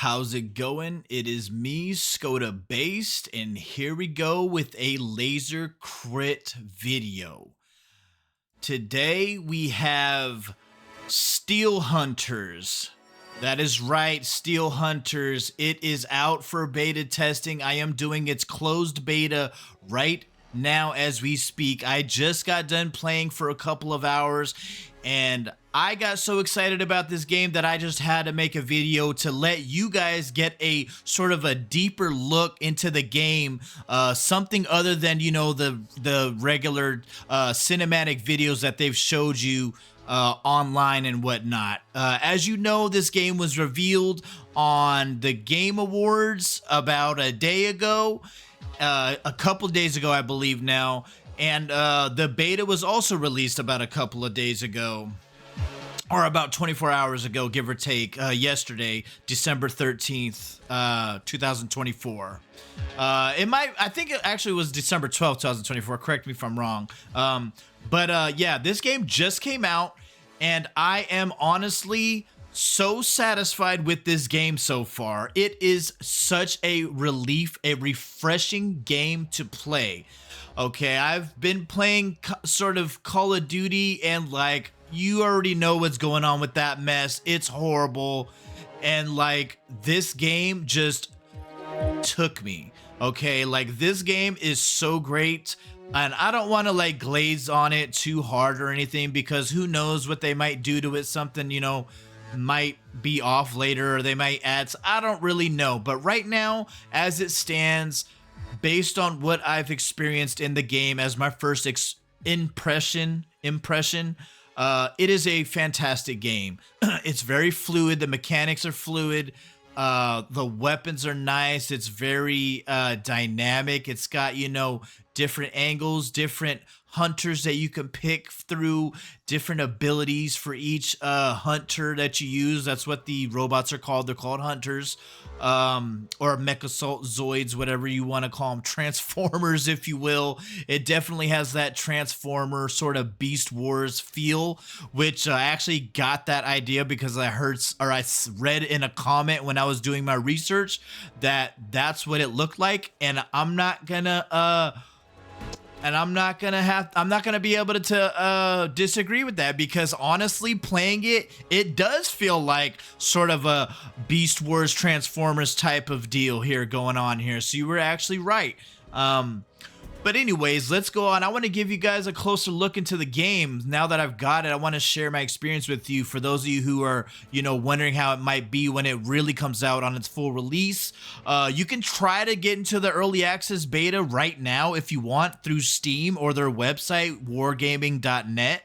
How's it going? It is me, Skoda Based, and here we go with a laser crit video. Today we have Steel Hunters. That is right, Steel Hunters. It is out for beta testing. I am doing its closed beta right now as we speak. I just got done playing for a couple of hours and I got so excited about this game that I just had to make a video to let you guys get a sort of a deeper look into the game, something other than, you know, the regular cinematic videos that they've showed you online and whatnot. As you know, this game was revealed on the Game Awards about a day ago, a couple days ago, I believe now, and the beta was also released about a couple of days ago, or about 24 hours ago, give or take, yesterday, December 13th, 2024. I think it actually was December 12th, 2024. Correct me if I'm wrong. Yeah, this game just came out, and I am honestly so satisfied with this game so far. It is such a relief, a refreshing game to play. Okay, I've been playing sort of Call of Duty, and like, you already know what's going on with that mess. It's horrible. And like, this game just took me. Okay, like, this game is so great. And I don't want to like glaze on it too hard or anything, because who knows what they might do to it. Something, you know, might be off later, or they might add. I don't really know. But right now, as it stands, based on what I've experienced in the game as my first impression, it is a fantastic game. It's very fluid. The mechanics are fluid. The weapons are nice. It's very dynamic. It's got, you know, different angles, different hunters that you can pick through, different abilities for each hunter that you use. That's what the robots are called. They're called hunters, or mechazoids, whatever you want to call them, transformers, if you will. It definitely has that transformer sort of Beast Wars feel, which I actually got that idea because I read in a comment when I was doing my research that that's what it looked like. And I'm not gonna be able to disagree with that, because honestly, playing it, it does feel like sort of a Beast Wars Transformers type of deal here going on here. So you were actually right. But anyways, let's go on. I want to give you guys a closer look into the game. Now that I've got it, I want to share my experience with you. For those of you who are, you know, wondering how it might be when it really comes out on its full release, you can try to get into the early access beta right now if you want, through Steam or their website, wargaming.net.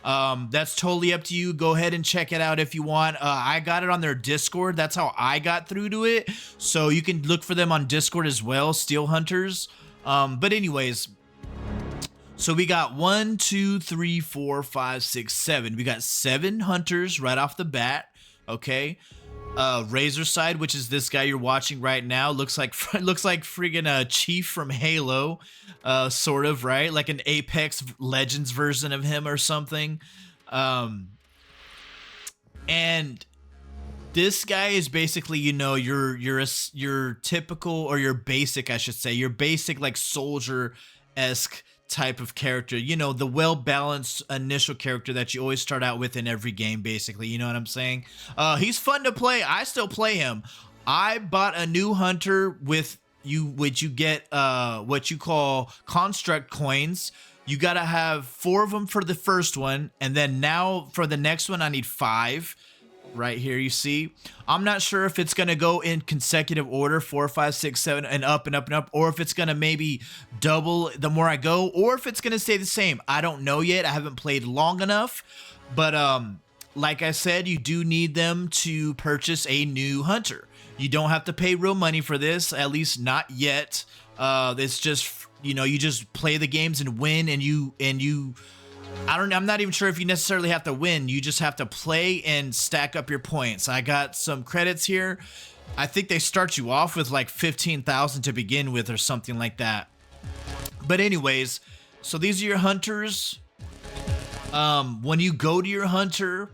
That's totally up to you. Go ahead and check it out if you want. I got it on their Discord. That's how I got through to it. So you can look for them on Discord as well, Steel Hunters. But anyways, so we got 1, 2, 3, 4, 5, 6, 7. We got 7 hunters right off the bat. Okay. Razor Side, which is this guy you're watching right now, looks like friggin' Chief from Halo, sort of, right? Like an Apex Legends version of him or something. And this guy is basically, you know, your typical, or your basic, I should say, your basic like soldier-esque type of character. You know, the well-balanced initial character that you always start out with in every game, basically. You know what I'm saying? He's fun to play. I still play him. I bought a new hunter with which you get what you call construct coins. You gotta have 4 of them for the first one, and then now for the next one I need 5. Right here, you see. I'm not sure if it's gonna go in consecutive order, 4, 5, 6, 7, and up and up and up, or if it's gonna maybe double the more I go, or if it's gonna stay the same. I don't know yet. I haven't played long enough, but like I said, you do need them to purchase a new hunter. You don't have to pay real money for this, at least not yet. It's just, you know, you just play the games and win, and I'm not even sure if you necessarily have to win. You just have to play and stack up your points. I got some credits here. I think they start you off with like 15,000 to begin with or something like that. But anyways, so these are your hunters. When you go to your hunter,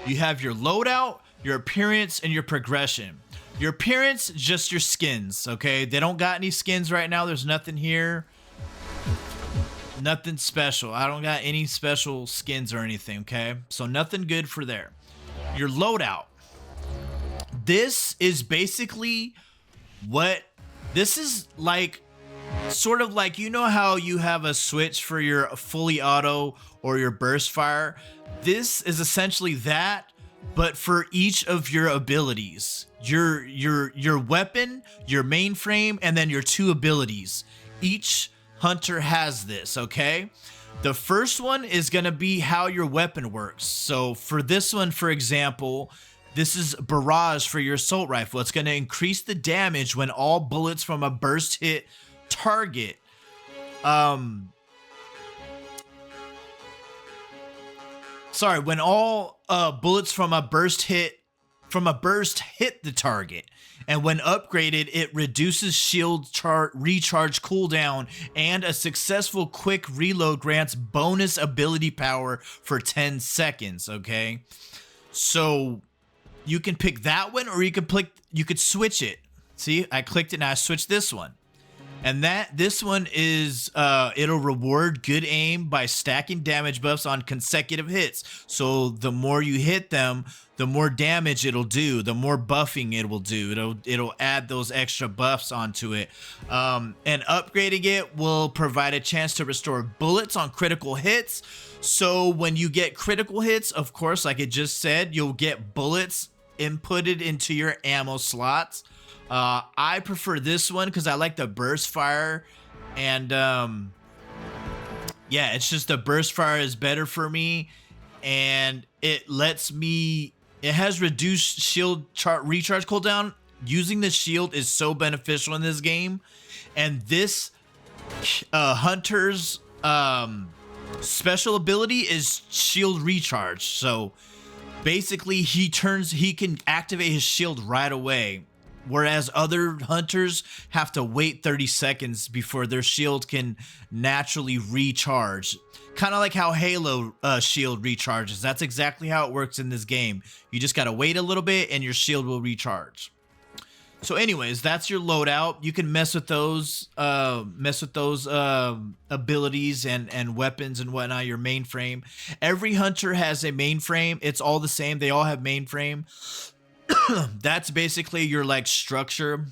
you have your loadout, your appearance, and your progression. Your appearance, just your skins, okay? They don't got any skins right now. There's nothing here. Nothing special. I don't got any special skins or anything, okay? So nothing good for there. Your loadout. This is basically what... This is like... Sort of like, you know how you have a switch for your fully auto or your burst fire? This is essentially that, but for each of your abilities. Your weapon, your mainframe, and then your 2 abilities. Each hunter has this, okay? The first one is gonna be how your weapon works. So for this one, for example, this is Barrage for your assault rifle. It's gonna increase the damage when all bullets from a burst hit target. Sorry, when all bullets from a burst hit the target, and when upgraded, it reduces shield recharge cooldown, and a successful quick reload grants bonus ability power for 10 seconds. Okay, so you can pick that one, or you could switch it. See, I clicked it and I switched this one. And this one is, it'll reward good aim by stacking damage buffs on consecutive hits. So the more you hit them, the more damage it'll do, the more buffing it will do. It'll add those extra buffs onto it. And upgrading it will provide a chance to restore bullets on critical hits. So when you get critical hits, of course, like it just said, you'll get bullets inputted into your ammo slots. I prefer this one because I like the burst fire, and yeah, it's just the burst fire is better for me, and it has reduced shield recharge cooldown. Using the shield is so beneficial in this game, and this hunter's special ability is shield recharge. So basically, he can activate his shield right away. Whereas other hunters have to wait 30 seconds before their shield can naturally recharge. Kind of like how Halo shield recharges. That's exactly how it works in this game. You just gotta wait a little bit and your shield will recharge. So anyways, that's your loadout. You can mess with those abilities and weapons and whatnot, your mainframe. Every hunter has a mainframe. It's all the same. They all have mainframe. That's basically your like structure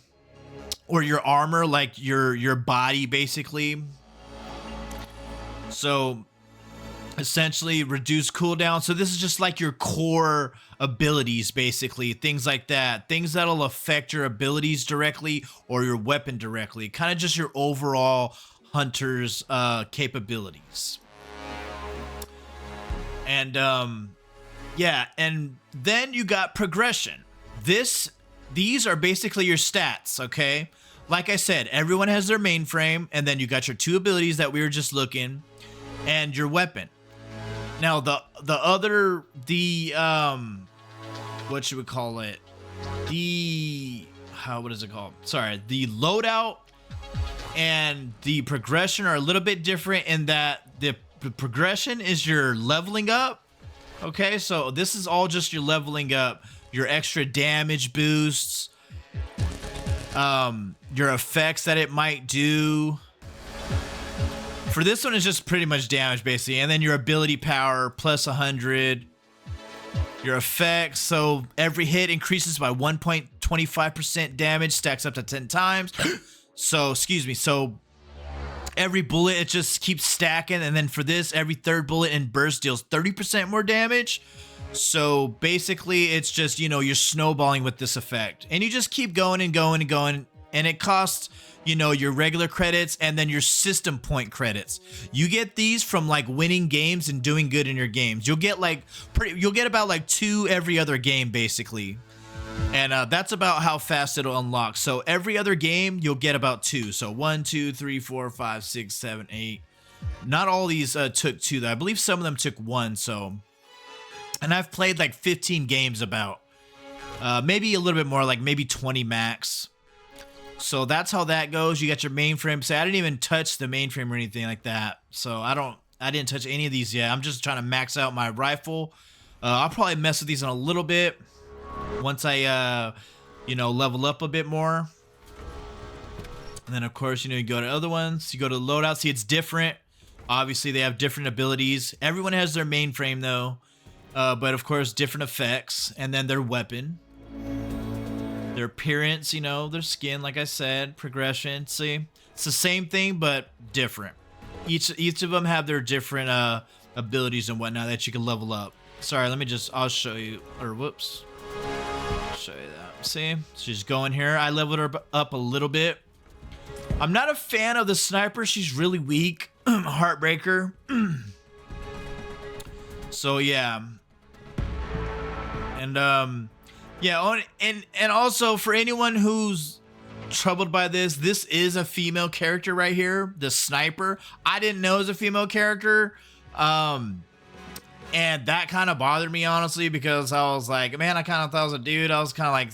or your armor, like your body basically. So essentially reduce cooldown. So this is just like your core abilities, basically, things like that, things that'll affect your abilities directly or your weapon directly, kind of just your overall hunter's capabilities. And yeah, and then you got progression. These are basically your stats, okay? Like I said, everyone has their mainframe, and then you got your 2 abilities that we were just looking, and your weapon. Now what should we call it? What is it called? Sorry, the loadout and the progression are a little bit different in that the progression is your leveling up. Okay, so this is all just your leveling up, your extra damage boosts, your effects that it might do. For this one, it's just pretty much damage, basically. And then your ability power, plus 100. Your effects, so every hit increases by 1.25% damage, stacks up to 10 times. So every bullet, it just keeps stacking. And then for this, every third bullet in burst deals 30% more damage. So basically, it's just, you know, you're snowballing with this effect. And you just keep going and going and going. And it costs, you know, your regular credits and then your system point credits. You get these from like winning games and doing good in your games. You'll get about like 2 every other game, basically. And that's about how fast it'll unlock. So every other game, you'll get about 2. So 1, 2, 3, 4, 5, 6, 7, 8. Not all these took 2, though. I believe some of them took 1. So, and I've played like 15 games about. Maybe a little bit more, like maybe 20 max. So that's how that goes. You got your mainframe. So I didn't even touch the mainframe or anything like that. So I didn't touch any of these yet. I'm just trying to max out my rifle. I'll probably mess with these in a little bit once I you know, level up a bit more. And then of course, you know, you go to other ones, you go to loadout, see it's different. Obviously they have different abilities. Everyone has their mainframe though, but of course different effects. And then their weapon, their appearance, you know, their skin, like I said, progression. See, it's the same thing, but different. Each of them have their different abilities and whatnot that you can level up. Sorry, I'll show you, or whoops. I'll show you that. See, she's going here. I leveled her up a little bit. I'm not a fan of the sniper. She's really weak. Heartbreaker. So yeah. And yeah, and also for anyone who's troubled by this is a female character right here, the sniper. I didn't know it was a female character. And that kind of bothered me, honestly, because I was like, man, I kind of thought it was a dude. I was kind of like,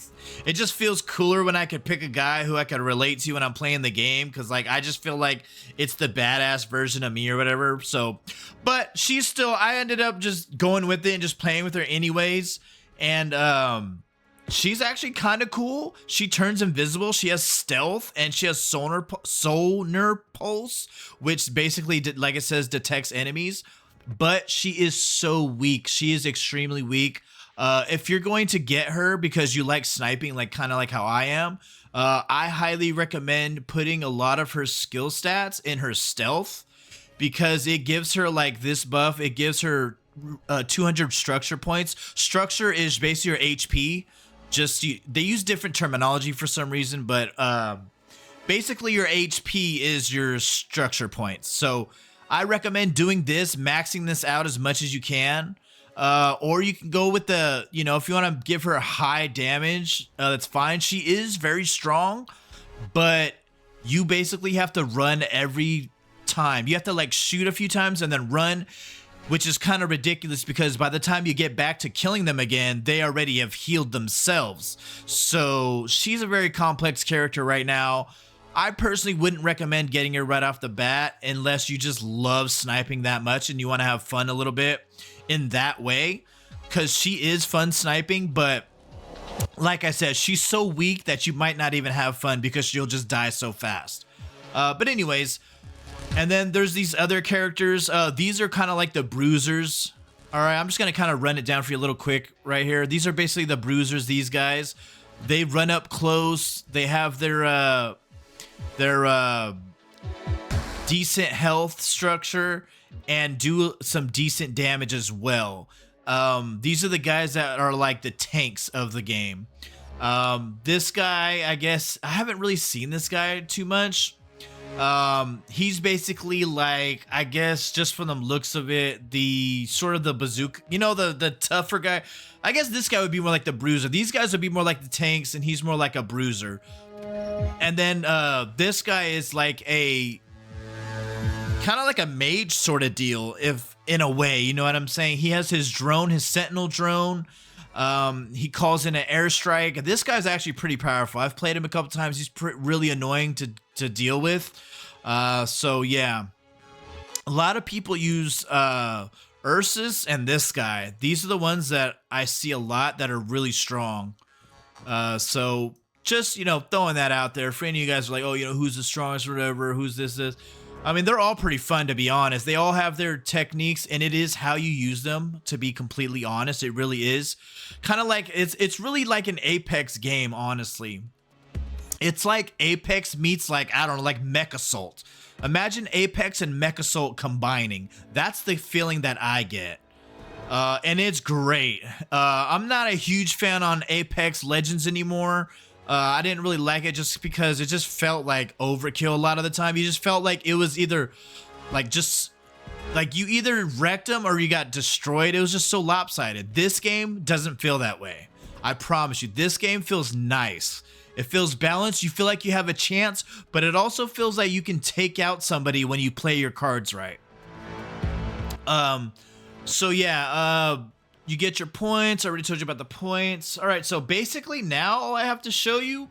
it just feels cooler when I could pick a guy who I could relate to when I'm playing the game. Because, like, I just feel like it's the badass version of me or whatever. So, but she's still, I ended up just going with it and just playing with her anyways. And, she's actually kind of cool. She turns invisible. She has stealth and she has sonar pulse, which basically, like it says, detects enemies. But she is so weak. She is extremely weak. If you're going to get her because you like sniping, like kind of like how I am, I highly recommend putting a lot of her skill stats in her stealth, because it gives her like this buff. It gives her 200 structure points. Structure is basically your HP. They use different terminology for some reason, but basically your HP is your structure points. So I recommend doing this, maxing this out as much as you can. Or you can go with the, you know, if you want to give her high damage, that's fine. She is very strong, but you basically have to run every time. You have to like shoot a few times and then run, which is kind of ridiculous because by the time you get back to killing them again, they already have healed themselves. So she's a very complex character right now. I personally wouldn't recommend getting her right off the bat unless you just love sniping that much and you want to have fun a little bit in that way, because she is fun sniping, but like I said, she's so weak that you might not even have fun because you'll just die so fast. But anyways, and then there's these other characters. These are kind of like the bruisers. All right, I'm just going to kind of run it down for you a little quick right here. These are basically the bruisers, these guys. They run up close. They have their decent health structure and do some decent damage as well. These are the guys that are like the tanks of the game. This guy, I guess I haven't really seen this guy too much. He's basically like, I guess just from the looks of it, the sort of the bazooka, you know, the tougher guy. I guess this guy would be more like the bruiser. These guys would be more like the tanks, and he's more like a bruiser. And then this guy is like a kind of like a mage sort of deal, if in a way, you know what I'm saying? He has his drone, his sentinel drone. He calls in an airstrike. This guy's actually pretty powerful. I've played him a couple times. He's really annoying to deal with. So yeah, a lot of people use Ursus and this guy. These are the ones that I see a lot that are really strong. So just, you know, throwing that out there for any of you guys who are like, oh, you know, who's the strongest or whatever, who's this. I mean, they're all pretty fun, to be honest. They all have their techniques, and it is how you use them, to be completely honest. It really is. Kind of like, it's really like an Apex game, honestly. It's like Apex meets like, I don't know, like Mech Assault. Imagine Apex and Mech Assault combining. That's the feeling that I get. And it's great. I'm not a huge fan on Apex Legends anymore. I didn't really like it just because it just felt like overkill a lot of the time. You just felt like it was either like just like you either wrecked them or you got destroyed. It was just so lopsided. This game doesn't feel that way. I promise you, this game feels nice. It feels balanced. You feel like you have a chance, but it also feels like you can take out somebody when you play your cards right. So yeah, you get your points. I already told you about the points. All right, so basically now all I have to show you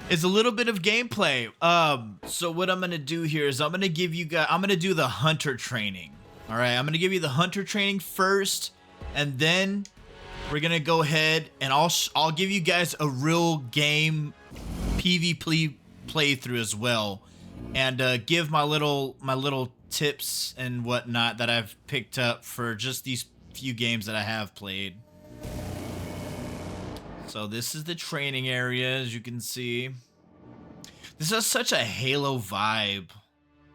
is a little bit of gameplay. So what I'm gonna do here is I'm gonna do the hunter training. All right, I'm gonna give you the hunter training first, and then we're gonna go ahead and I'll give you guys a real game PvP playthrough as well, and give my little tips and whatnot that I've picked up for just these few games that I have played. So this is the training area, as you can see. This has such a Halo vibe,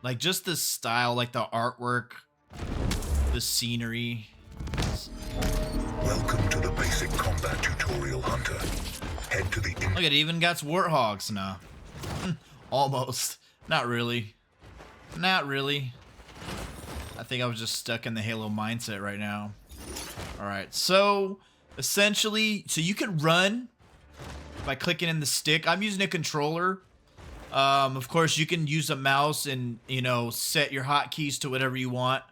like just the style, like the artwork, the scenery. Welcome to the basic combat tutorial, Hunter. Head to the... Look, it even got warthogs now. Almost. Not really. Not really. I think I was just stuck in the Halo mindset right now. Alright, so essentially, so you can run by clicking in the stick. I'm using a controller. Of course, you can use a mouse and, you know, set your hotkeys to whatever you want.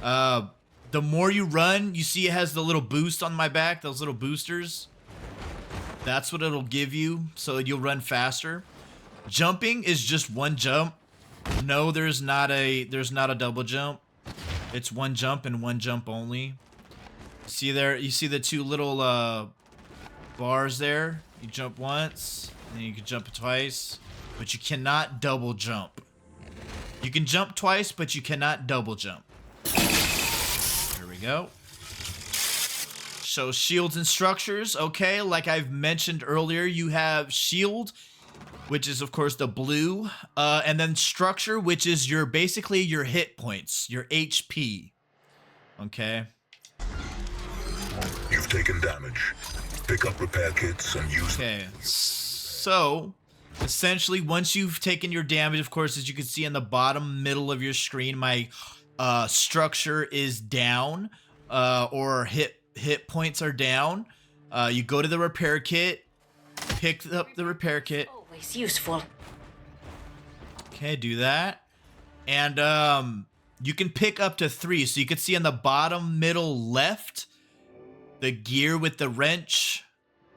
The more you run, you see it has the little boost on my back, those little boosters. That's what it'll give you, so you'll run faster. Jumping is just one jump. No, there's not a double jump. It's one jump and one jump only. See there, you see the two little bars there? You jump once, and then you can jump twice, but you cannot double jump. You can jump twice, but you cannot double jump. There we go. So shields and structures, okay, like I've mentioned earlier, you have shield, which is of course the blue, and then structure, which is basically your hit points, your HP. Okay. You've taken damage. Pick up repair kits and use them. Okay, so essentially once you've taken your damage, of course, as you can see in the bottom middle of your screen, my structure is down, or hit points are down. You go to the repair kit, pick up the repair kit. Always useful. Okay, do that. And you can pick up to 3. So you can see on the bottom middle left, the gear with the wrench.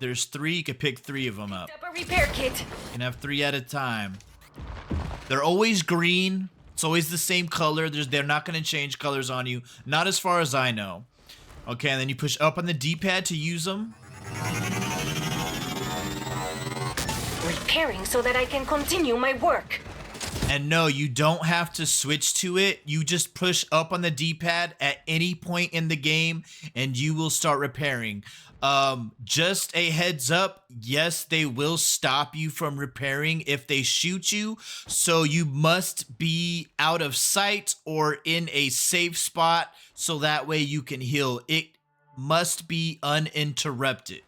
There's 3. You can pick 3 of them up. Picked up a repair kit. You can have 3 at a time. They're always green. It's always the same color. They're not going to change colors on you. Not as far as I know. Okay, and then you push up on the D-pad to use them. Repairing so that I can continue my work. And no, you don't have to switch to it. You just push up on the D-pad at any point in the game and you will start repairing. Just a heads up, yes, they will stop you from repairing if they shoot you. So you must be out of sight or in a safe spot so that way you can heal. It must be uninterrupted.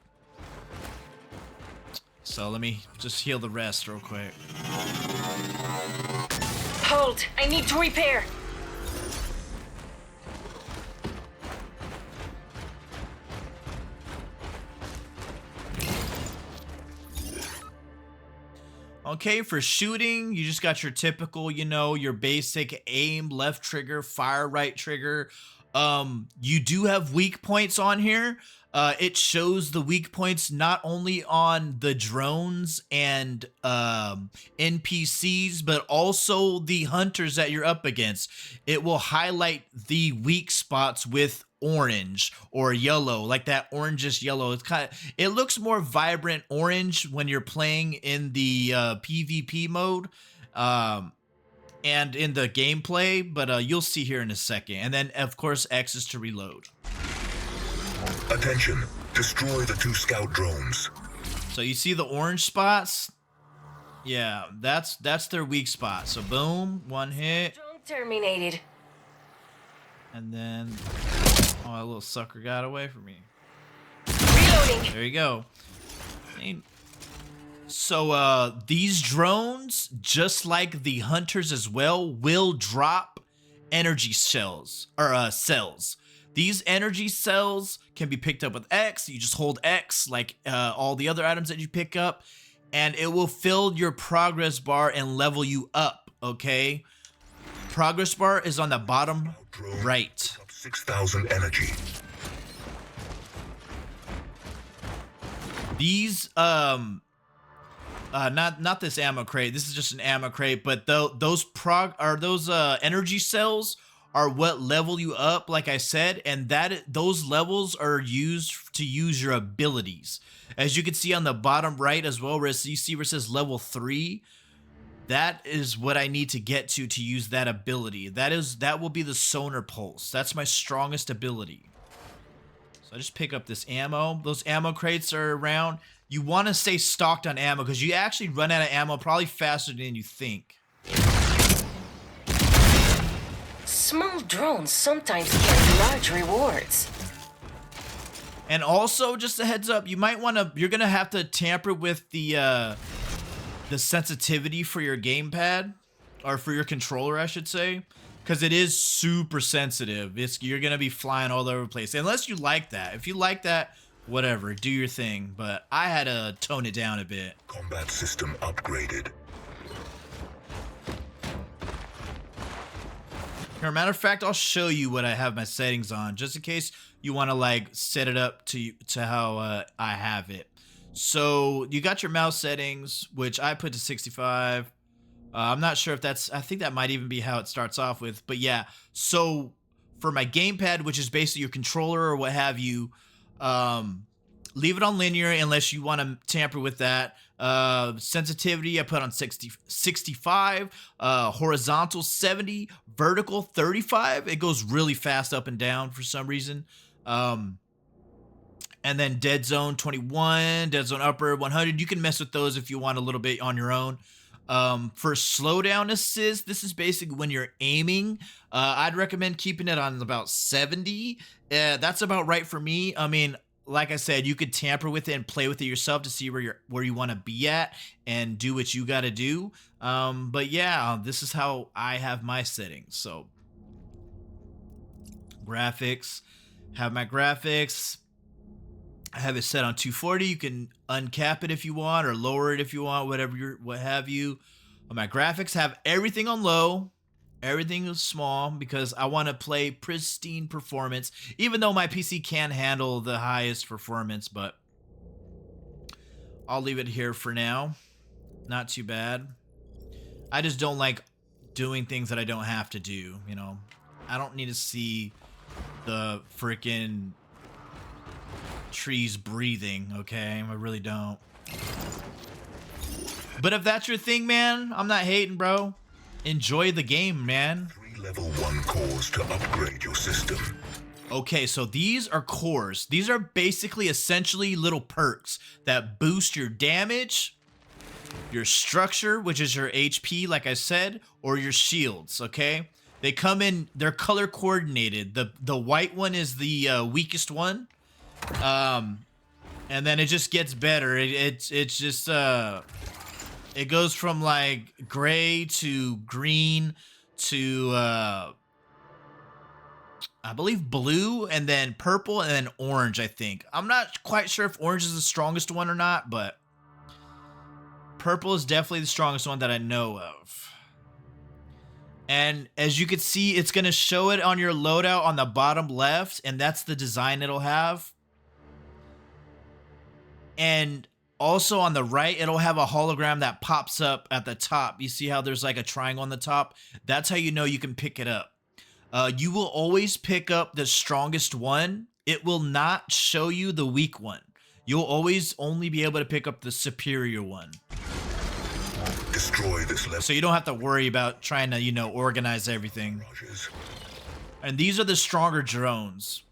So let me just heal the rest real quick. Hold, I need to repair. Okay, for shooting, you just got your typical, you know, your basic aim, left trigger, fire, right trigger. You do have weak points on here. It shows the weak points not only on the drones and NPCs, but also the hunters that you're up against. It will highlight the weak spots with orange or yellow, like that orangish yellow. It looks more vibrant orange when you're playing in the PvP mode. And in the gameplay, but you'll see here in a second. And then, of course, X is to reload. Attention, destroy the 2 scout drones. So you see the orange spots? Yeah, that's their weak spot. So boom, 1 hit. Drone terminated. And then, oh, that little sucker got away from me. Reloading. There you go. So these drones, just like the hunters as well, will drop energy cells. These energy cells can be picked up with X. You just hold X like all the other items that you pick up, and it will fill your progress bar and level you up, okay? Progress bar is on the bottom right. 6,000 energy. These not this ammo crate. This is just an ammo crate, but those energy cells are what level you up, like I said, and those levels are used to use your abilities. As you can see on the bottom right as well, where you see where it says level 3, that is what I need to get to use that ability. That will be the sonar pulse. That's my strongest ability. So I just pick up this ammo. Those ammo crates are around. You want to stay stocked on ammo because you actually run out of ammo probably faster than you think. Small drones sometimes carry large rewards. And also, just a heads up, you're gonna have to tamper with the sensitivity for your gamepad, or for your controller, I should say, because it is super sensitive. You're gonna be flying all over the place, unless you like that. If you like that, whatever, do your thing. But I had to tone it down a bit. Combat system upgraded. As a matter of fact, I'll show you what I have my settings on, just in case you want to like set it up to how I have it. So you got your mouse settings, which I put to 65. I'm not sure if I think that might even be how it starts off with, but yeah. So for my gamepad, which is basically your controller or what have you, leave it on linear unless you want to tamper with that. Sensitivity I put on 65, horizontal 70, vertical 35. It goes really fast up and down for some reason. And then dead zone 21, dead zone upper 100. You can mess with those if you want a little bit on your own. For slowdown assist, this is basically when you're aiming. I'd recommend keeping it on about 70. That's about right for me. I mean, like I said, you could tamper with it and play with it yourself to see where you want to be at and do what you got to do. But yeah, this is how I have my settings. So graphics, have my graphics. I have it set on 240. You can uncap it if you want or lower it if you want, what have you. My graphics have everything on low. Everything is small because I want to play pristine performance, even though my PC can handle the highest performance, but I'll leave it here for now. Not too bad. I just don't like doing things that I don't have to do, you know. I don't need to see the freaking trees breathing, okay? I really don't. But if that's your thing, man, I'm not hating, bro. Enjoy the game, man. 3 level 1 cores to upgrade your system. Okay, so these are cores. These are basically essentially little perks that boost your damage, your structure, which is your HP, like I said, or your shields, okay? They come in, they're color coordinated. The white one is the weakest one. And then it just gets better. It's just it goes from like gray to green to I believe blue, and then purple, and then orange, I think. I'm not quite sure if orange is the strongest one or not, but purple is definitely the strongest one that I know of. And as you can see, it's going to show it on your loadout on the bottom left, and that's the design it'll have. And also on the right, it'll have a hologram that pops up at the top. You see how there's like a triangle on the top? That's how you know you can pick it up. You will always pick up the strongest one. It will not show you the weak one. You'll always only be able to pick up the superior one. Destroy this level. So you don't have to worry about trying to, you know, organize everything. And these are the stronger drones.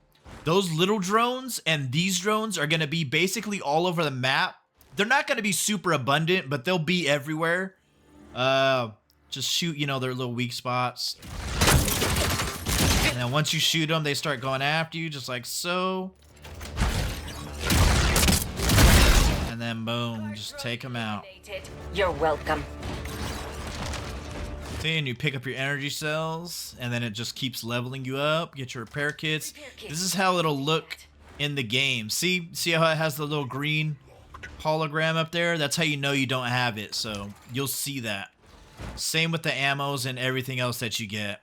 Those little drones and these drones are going to be basically all over the map. They're not going to be super abundant, but they'll be everywhere. Just shoot, you know, their little weak spots. And then once you shoot them, they start going after you, just like so. And then boom, just take them out. You're welcome. See, and you pick up your energy cells, and then it just keeps leveling you up. Get your repair kits. This is how it'll look in the game. See how it has the little green hologram up there? That's how you know you don't have it, so you'll see that. Same with the ammos and everything else that you get.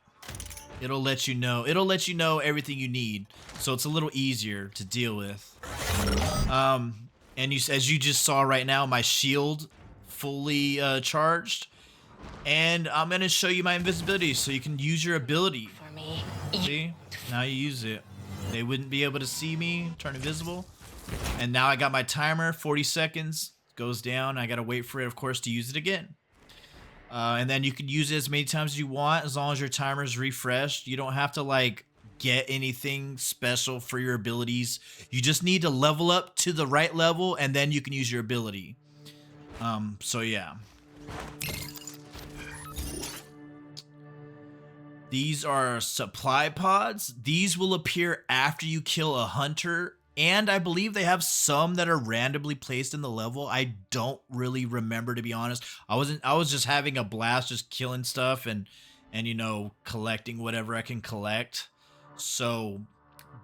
It'll let you know. It'll let you know everything you need, so it's a little easier to deal with. And as you just saw right now, my shield fully charged. And I'm going to show you my invisibility so you can use your ability. for me. See? Now you use it. They wouldn't be able to see me, turn invisible. And now I got my timer, 40 seconds. Goes down. I gotta wait for it, of course, to use it again. And then you can use it as many times as you want, as long as your timer is refreshed. You don't have to, like, get anything special for your abilities. You just need to level up to the right level, and then you can use your ability. So yeah. These are supply pods. These will appear after you kill a hunter, and I believe they have some that are randomly placed in the level. I don't really remember, to be honest. I was just having a blast, just killing stuff and you know, collecting whatever I can collect. So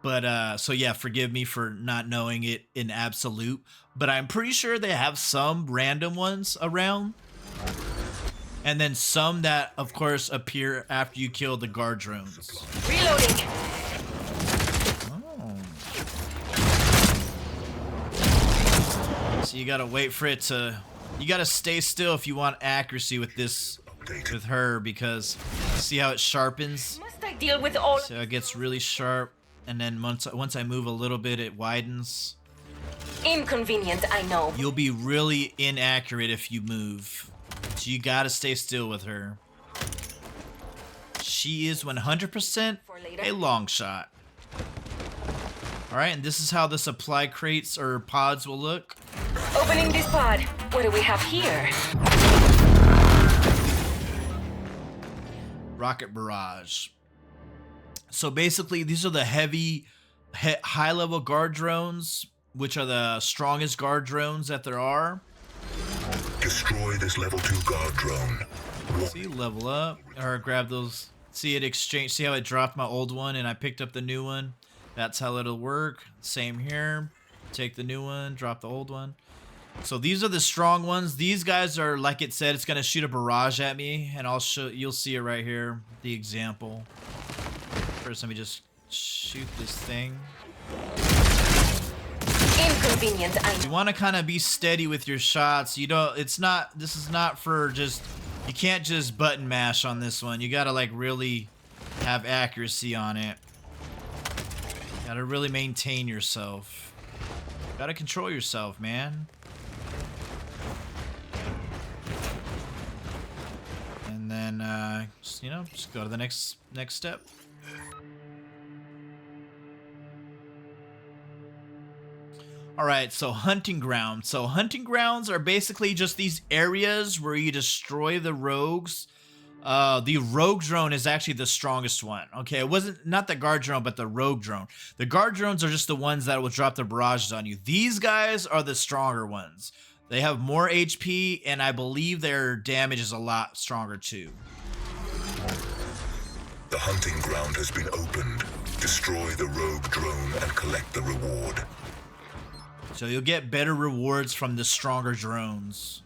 yeah, forgive me for not knowing it in absolute, but I'm pretty sure they have some random ones around. And then some that, of course, appear after you kill the guard drones. Reloading. Oh. So you gotta wait for it to... You gotta stay still if you want accuracy with this, with her, because see how it sharpens? Must I deal with all? So it gets really sharp, and then once I move a little bit, it widens. Inconvenient, I know. You'll be really inaccurate if you move. So you gotta stay still with her. She is 100% a long shot. Alright, and this is how the supply crates or pods will look. Opening this pod. What do we have here? Rocket barrage. So basically, these are the heavy, high-level guard drones, which are the strongest guard drones that there are. Destroy this level 2 guard drone. See, level up, or grab those. See it exchange. See how it dropped my old one and I picked up the new one? That's how it'll work. Same here. Take the new one, drop the old one. So these are the strong ones. These guys are, like it said, it's gonna shoot a barrage at me, and I'll show. You'll see it right here. The example. First, let me just shoot this thing. Inconvenient, I know. You want to kind of be steady with your shots. You don't. It's not. This is not for just. You can't just button mash on this one. You gotta like really have accuracy on it. Gotta really maintain yourself. Gotta control yourself, man. And then, just, you know, just go to the next step. All right, so hunting grounds. So hunting grounds are basically just these areas where you destroy the rogues. The rogue drone is actually the strongest one. Okay, it wasn't not the guard drone, but the rogue drone. The guard drones are just the ones that will drop the barrages on you. These guys are the stronger ones. They have more HP, and I believe their damage is a lot stronger too. The hunting ground has been opened. Destroy the rogue drone and collect the reward. So you'll get better rewards from the stronger drones.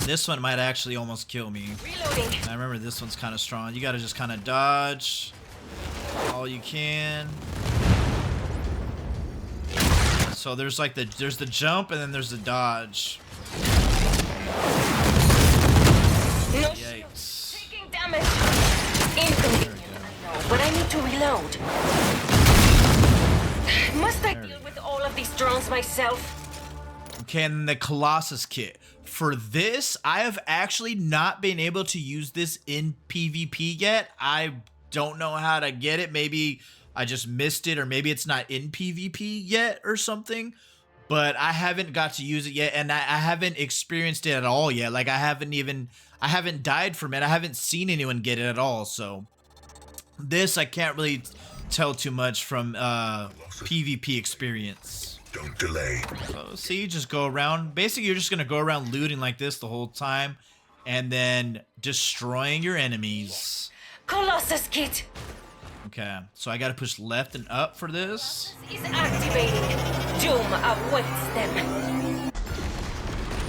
This one might actually almost kill me. Reloading. I remember this one's kind of strong. You gotta just kind of dodge all you can. So there's like there's the jump and then there's the dodge. No. Yikes. Taking damage. Inconvenient, I know, but I need to reload. Must I deal with all of these drones myself? Okay, and then the Colossus kit. For this, I have actually not been able to use this in PvP yet. I don't know how to get it. Maybe I just missed it, or maybe it's not in PvP yet or something. But I haven't got to use it yet, and I haven't experienced it at all yet. Like, I haven't died from it. I haven't seen anyone get it at all, so this I can't really tell too much from PvP experience. Don't delay. So see, just go around. Basically, you're just gonna go around looting like this the whole time, and then destroying your enemies. Colossus kit Okay, so I gotta push left and up for this. is activating. Doom awaits them.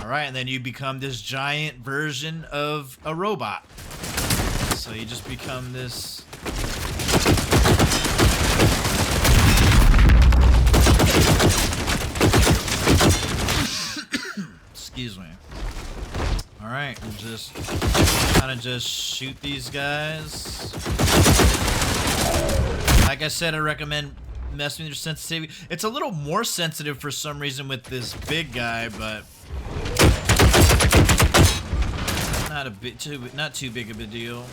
All right, and then you become this giant version of a robot. So you just become this. Excuse me. All right, we'll just kind of just shoot these guys. Like I said, I recommend messing with your sensitivity. It's a little more sensitive for some reason with this big guy, but not too big of a deal.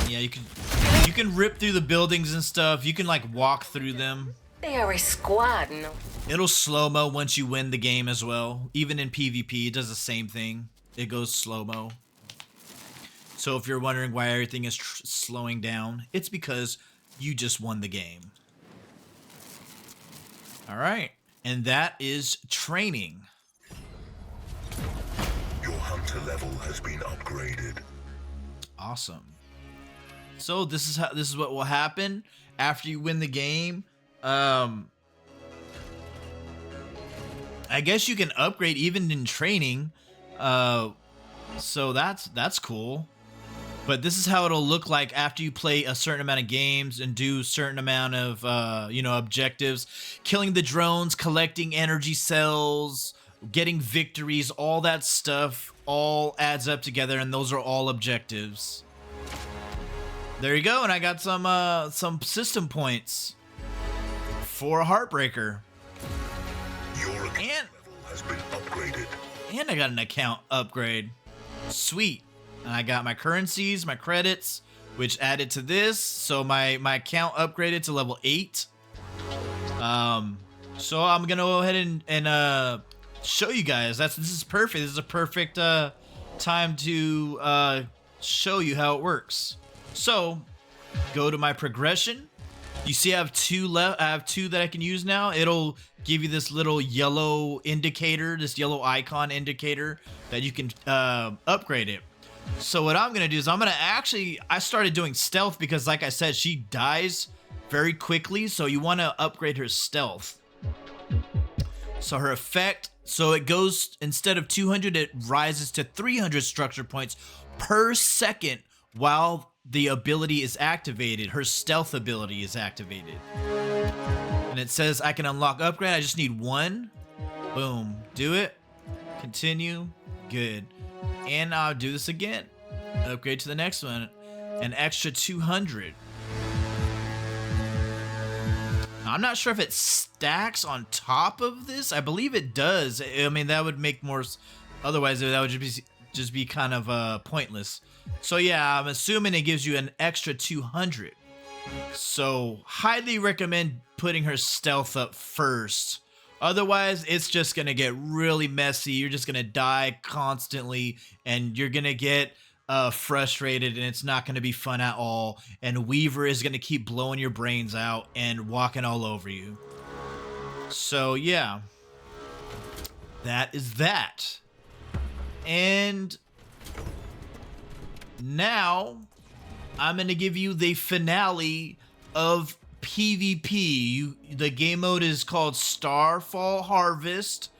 Yeah, you can rip through the buildings and stuff. You can like walk through them. They are a squad, no? It'll slow-mo once you win the game as well. Even in PvP, it does the same thing. It goes slow-mo. So if you're wondering why everything is slowing down, it's because you just won the game. All right, and that is training. Your hunter level has been upgraded. Awesome. So this is what will happen after you win the game. I guess you can upgrade even in training. So that's cool. But this is how it'll look like after you play a certain amount of games and do a certain amount of objectives. Killing the drones, collecting energy cells, getting victories, all that stuff all adds up together, and those are all objectives. There you go, and I got some system points for a Heartbreaker. Your account level has been upgraded. And I got an account upgrade. Sweet. And I got my currencies, my credits, which added to this. So my account upgraded to level 8. So I'm gonna go ahead and show you guys. This is perfect. This is a perfect time to show you how it works. So go to my progression. You see I have two left. I have two that I can use now. It'll give you this little yellow indicator, this yellow icon indicator that you can upgrade it. So what I'm gonna do is I started doing stealth because, like I said, she dies very quickly. So you want to upgrade her stealth. So her effect, so it goes, instead of 200, it rises to 300 structure points per second while the ability is activated. Her stealth ability is activated. And it says I can unlock upgrade. I just need one. Boom. Do it. Continue. Good. And I'll do this again. Upgrade to the next one. An extra 200. I'm not sure if it stacks on top of this. I believe it does. I mean, that would make more. Otherwise, that would just be kind of pointless. So yeah, I'm assuming it gives you an extra 200. So highly recommend putting her stealth up first. Otherwise, it's just gonna get really messy. You're just gonna die constantly, and you're gonna get frustrated, and it's not gonna be fun at all. And Weaver is gonna keep blowing your brains out and walking all over you. So yeah, that is that. And now I'm gonna give you the finale of PvP. The game mode is called Starfall Harvest.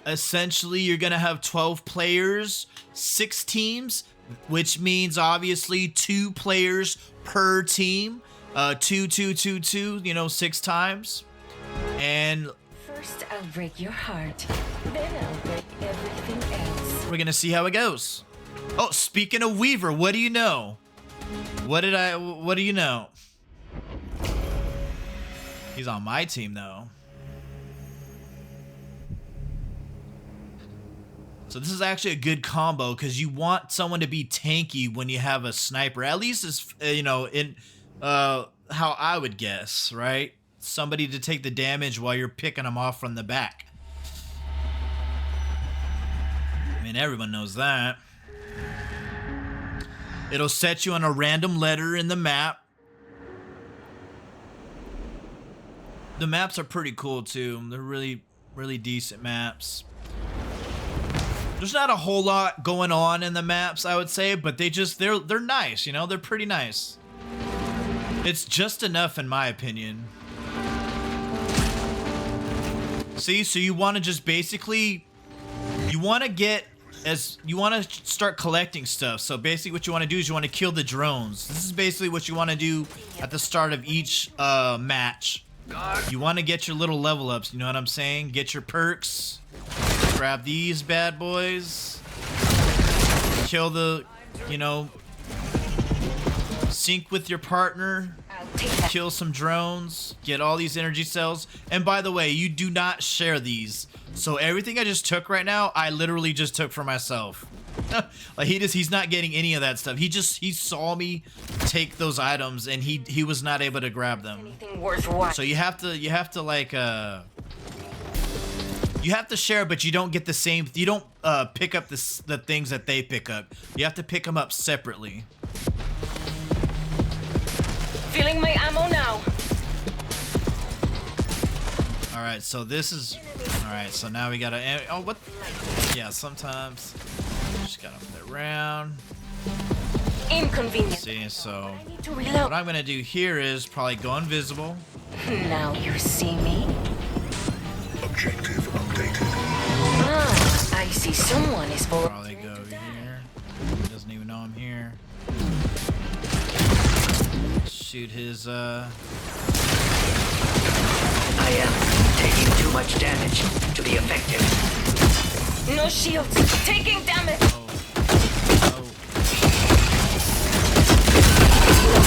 Essentially, you're gonna have 12 players, 6 teams, which means obviously 2 players per team. 2, 2, 2, 2. 6 times. And First, I'll break your heart. Then I'll break everything else. we're gonna see how it goes. Oh, speaking of Weaver, what do you know? What do you know? He's on my team though. So this is actually a good combo because you want someone to be tanky when you have a sniper. At least is in how I would guess, right? Somebody to take the damage while you're picking them off from the back. I mean, everyone knows that. It'll set you on a random letter in the map. The maps are pretty cool too. They're really, really decent maps. There's not a whole lot going on in the maps, I would say, but they're nice, they're pretty nice. It's just enough in my opinion. See, so you want to just basically, you want to start collecting stuff. So basically what you want to do is you want to kill the drones. This is basically what you want to do at the start of each match. You want to get your little level ups, you know what I'm saying? Get your perks. Grab these bad boys. Kill the, you know, sync with your partner. Kill some drones. Get all these energy cells. And by the way, you do not share these. So everything I just took right now, I literally just took for myself. Like he's not getting any of that stuff. He saw me take those items and he was not able to grab them. Anything worthwhile. So you have to like you have to share, but you don't get the same. You don't pick up the things that they pick up. You have to pick them up separately. Filling my ammo now. All right, so this is all right. So now we gotta. Oh, what? Yeah, sometimes just gotta flip around. Inconvenient. See, so I need to reload. what I'm gonna do here is probably go invisible. Now you see me. Objective updated. Ah, I see someone is for. Probably go over here. He doesn't even know I'm here. Shoot his I am taking too much damage to be effective. No shields. Taking damage.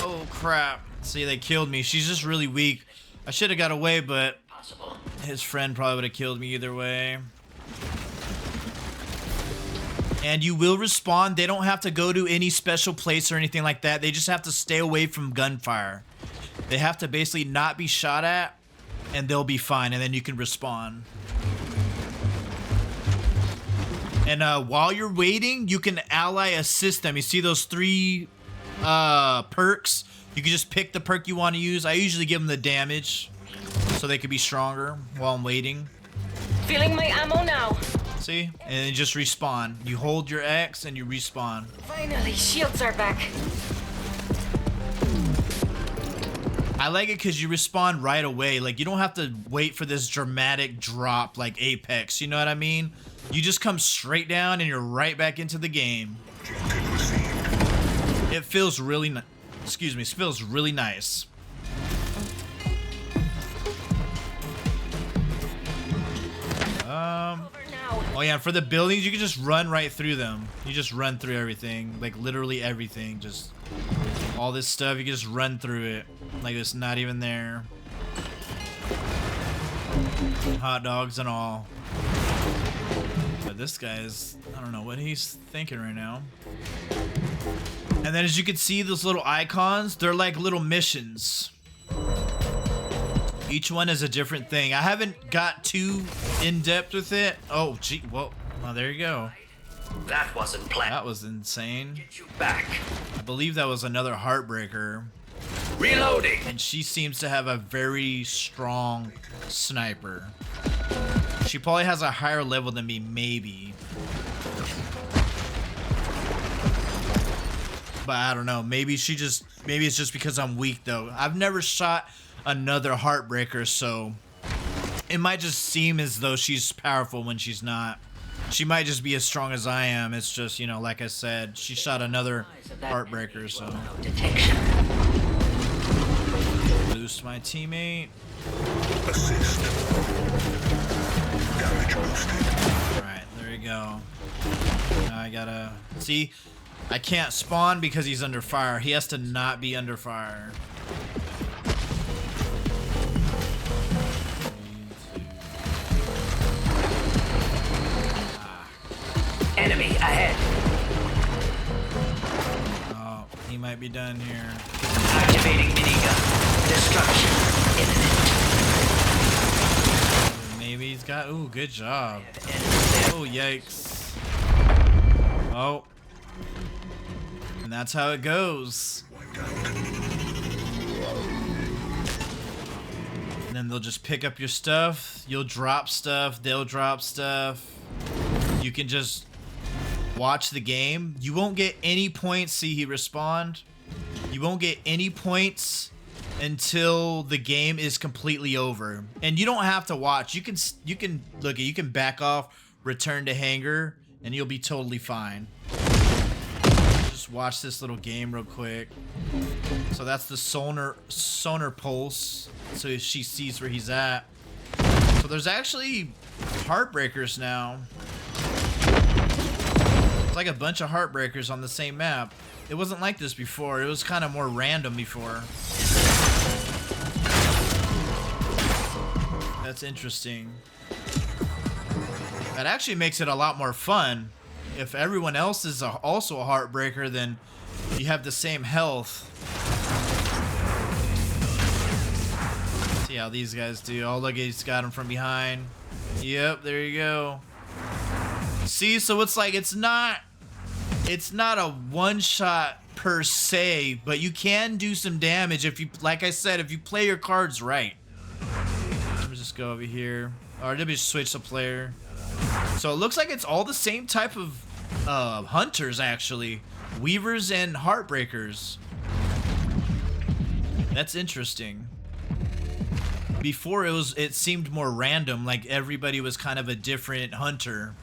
Oh crap. See, they killed me. She's just really weak. I should have got away, but Possible. his friend probably would have killed me either way. And you will respawn. They don't have to go to any special place or anything like that. They just have to stay away from gunfire. They have to basically not be shot at, and they'll be fine, and then you can respawn. And while you're waiting, you can ally assist them. You see those 3 perks? You can just pick the perk you want to use. I usually give them the damage so they could be stronger while I'm waiting. Filling my ammo now. See? And then just respawn. You hold your X and you respawn. Finally, shields are back. I like it because you respawn right away. Like, you don't have to wait for this dramatic drop like Apex. You know what I mean? You just come straight down and you're right back into the game. Objective received. It feels really excuse me, it feels really nice. Over now. Oh yeah, for the buildings, you can just run right through them. You just run through everything. Like, literally everything. Just all this stuff, you can just run through it. Like, it's not even there. Hot dogs and all. But this guy's, I don't know what he's thinking right now. And then as you can see, those little icons, they're like little missions. Each one is a different thing. I haven't got too in-depth with it. Oh, gee, well, there you go. That wasn't planned. That was insane. Get you back. I believe that was another Heartbreaker. Reloading. And she seems to have a very strong sniper. She probably has a higher level than me, maybe. But I don't know. Maybe it's just because I'm weak, though. I've never shot another Heartbreaker, so it might just seem as though she's powerful when she's not. She might just be as strong as I am. It's just, you know, like I said, she shot another Heartbreaker, so. Detection. Boost my teammate. Assist. Damage boosted. Alright, there you go. Now I gotta... See, I can't spawn because he's under fire. He has to not be under fire. Enemy ahead. Oh, he might be done here. Activating minigun. Destruction imminent. Maybe he's got... Ooh, good job. Oh, yikes. Oh. And that's how it goes. And then they'll just pick up your stuff. You'll drop stuff. They'll drop stuff. You can just watch the game. You won't get any points. See, he respawned. You won't get any points until the game is completely over. And you don't have to watch. You can look. You can back off, return to hangar, and you'll be totally fine. just watch this little game real quick. So that's the sonar pulse. So she sees where he's at. So there's actually heartbreakers now. It's like a bunch of heartbreakers on the same map. It wasn't like this before. It was kind of more random before. That's interesting. That actually makes it a lot more fun. If everyone else is also a heartbreaker, then you have the same health. See how these guys do. Oh, look, he's got him from behind. Yep, there you go. See, so it's like it's not a one shot per se, but you can do some damage if you, like I said, if you play your cards right. Let me just go over here. Or let me just switch the player. So it looks like it's all the same type of hunters, actually. Weavers and heartbreakers. That's interesting. Before it seemed more random, like everybody was kind of a different hunter.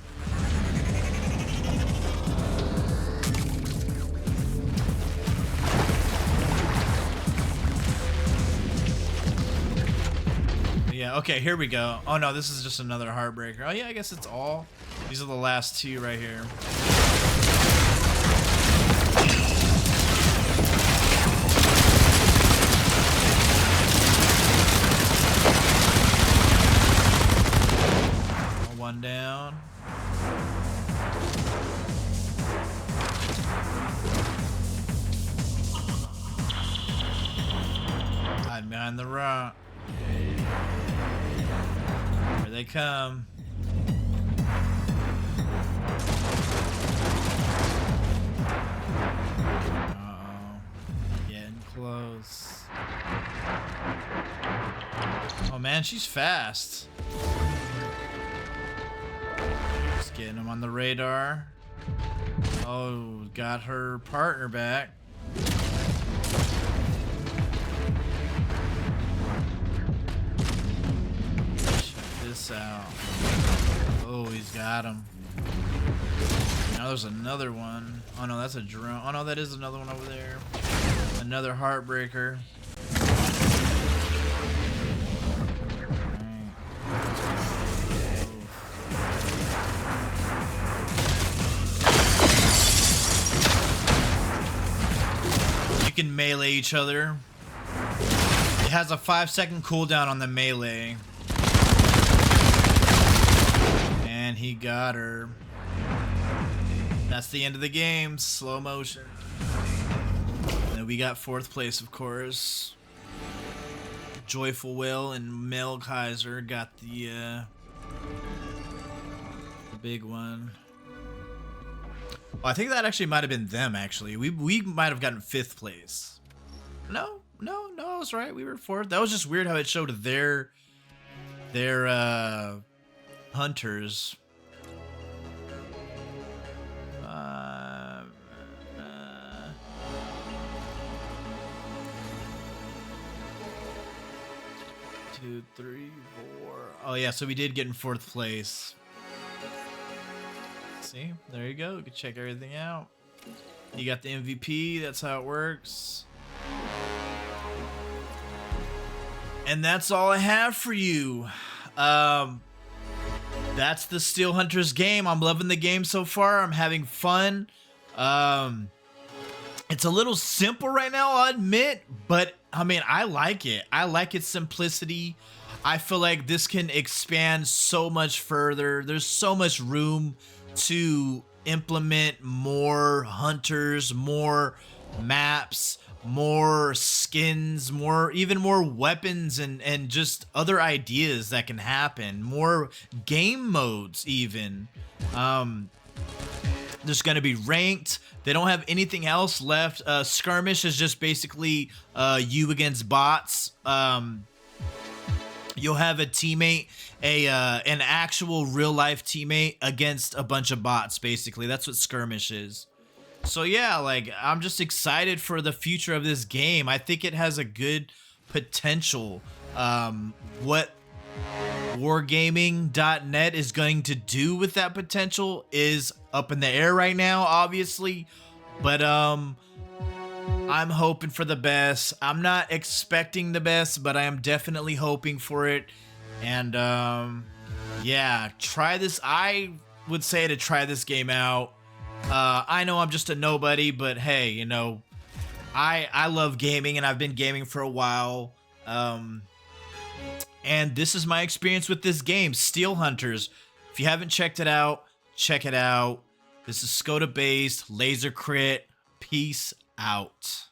Yeah, okay, here we go. Oh no, this is just another heartbreaker. Oh yeah, I guess it's all. These are the last two right here. One down. Hide behind the rock. Here they come. Uh-oh. Getting close. Oh man, she's fast. Just getting him on the radar. Oh, got her partner back. Out. Oh, he's got him. Now there's another one. Oh no, that's a drone. Oh no, that is another one over there. Another heartbreaker. You can melee each other. It has a 5-second cooldown on the melee. And he got her. That's the end of the game. Slow motion. And then we got 4th place, of course. Joyful Will and Mel Kaiser got the big one. Well, I think that actually might have been them, actually. We might have gotten 5th place. No, I was right. We were 4th. That was just weird how it showed their hunters. 2, 3, 4. Oh yeah, so we did get in 4th place. See, there you go. You can check everything out. You got the MVP. That's how it works. And that's all I have for you. That's the Steel Hunters game. I'm loving the game so far. I'm having fun. It's a little simple right now, I'll admit, but I mean, I like it. I like its simplicity. I feel like this can expand so much further. There's so much room to implement more hunters, more maps, more skins, even more weapons and just other ideas that can happen. More game modes even. There's going to be ranked. They don't have anything else left. Skirmish is just basically you against bots. You'll have a teammate, an actual real life teammate against a bunch of bots, basically. That's what Skirmish is. So yeah, like, I'm just excited for the future of this game. I think it has a good potential. What wargaming.net is going to do with that potential is up in the air right now, obviously, But I'm hoping for the best. I'm not expecting the best, but I am definitely hoping for it. And yeah, try this. I would say to try this game out. I know I'm just a nobody, but hey, you know, I love gaming and I've been gaming for a while. And this is my experience with this game, Steel Hunters. If you haven't checked it out, check it out. This is Skoda based, laser crit. Peace out.